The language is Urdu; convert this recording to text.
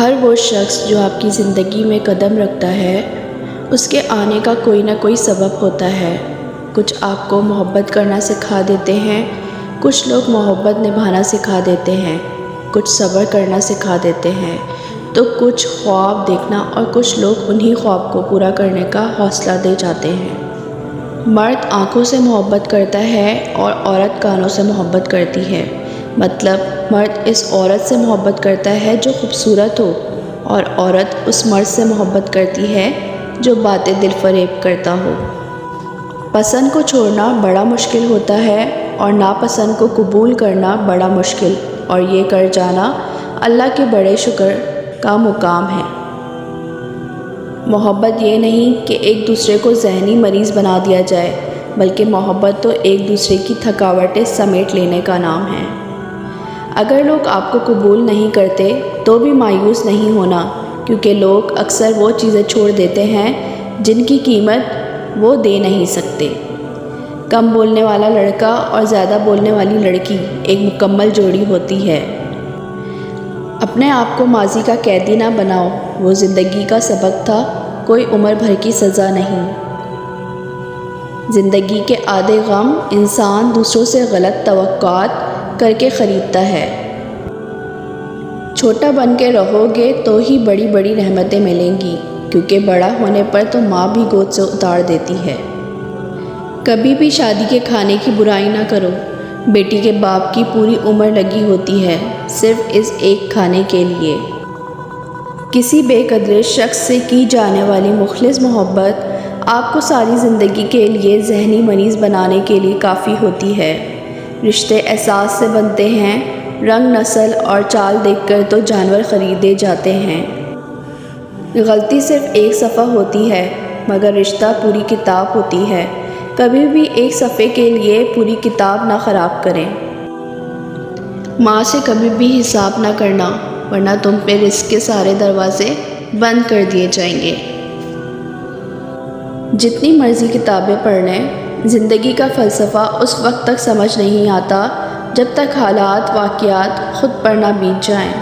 ہر وہ شخص جو آپ کی زندگی میں قدم رکھتا ہے اس کے آنے کا کوئی نہ کوئی سبب ہوتا ہے۔ کچھ آپ کو محبت کرنا سکھا دیتے ہیں، کچھ لوگ محبت نبھانا سکھا دیتے ہیں، کچھ صبر کرنا سکھا دیتے ہیں، تو کچھ خواب دیکھنا، اور کچھ لوگ انہی خواب کو پورا کرنے کا حوصلہ دے جاتے ہیں۔ مرد آنکھوں سے محبت کرتا ہے اور عورت کانوں سے محبت کرتی ہے۔ مطلب مرد اس عورت سے محبت کرتا ہے جو خوبصورت ہو، اور عورت اس مرد سے محبت کرتی ہے جو باتیں دل فریب کرتا ہو۔ پسند کو چھوڑنا بڑا مشکل ہوتا ہے اور ناپسند کو قبول کرنا بڑا مشکل، اور یہ کر جانا اللہ کے بڑے شکر کا مقام ہے۔ محبت یہ نہیں کہ ایک دوسرے کو ذہنی مریض بنا دیا جائے، بلکہ محبت تو ایک دوسرے کی تھکاوٹیں سمیٹ لینے کا نام ہے۔ اگر لوگ آپ کو قبول نہیں کرتے تو بھی مایوس نہیں ہونا، کیونکہ لوگ اکثر وہ چیزیں چھوڑ دیتے ہیں جن کی قیمت وہ دے نہیں سکتے۔ کم بولنے والا لڑکا اور زیادہ بولنے والی لڑکی ایک مکمل جوڑی ہوتی ہے۔ اپنے آپ کو ماضی کا قیدی نہ بناؤ، وہ زندگی کا سبق تھا، کوئی عمر بھر کی سزا نہیں۔ زندگی کے آدھے غم انسان دوسروں سے غلط توقعات کر کے خریدتا ہے۔ چھوٹا بن کے رہو گے تو ہی بڑی بڑی رحمتیں ملیں گی، کیونکہ بڑا ہونے پر تو ماں بھی گود سے اتار دیتی ہے۔ کبھی بھی شادی کے کھانے کی برائی نہ کرو، بیٹی کے باپ کی پوری عمر لگی ہوتی ہے صرف اس ایک کھانے کے لیے۔ کسی بے قدر شخص سے کی جانے والی مخلص محبت آپ کو ساری زندگی کے لیے ذہنی مریض بنانے کے لیے کافی ہوتی ہے۔ رشتے احساس سے بنتے ہیں، رنگ، نسل اور چال دیکھ کر تو جانور خریدے جاتے ہیں۔ غلطی صرف ایک صفحہ ہوتی ہے، مگر رشتہ پوری کتاب ہوتی ہے۔ کبھی بھی ایک صفحے کے لیے پوری کتاب نہ خراب کریں۔ ماں سے کبھی بھی حساب نہ کرنا، ورنہ تم پہ رزق کے سارے دروازے بند کر دیے جائیں گے۔ جتنی مرضی کتابیں پڑھ لیں، زندگی کا فلسفہ اس وقت تک سمجھ نہیں آتا جب تک حالات، واقعات خود پر نہ بیت جائیں۔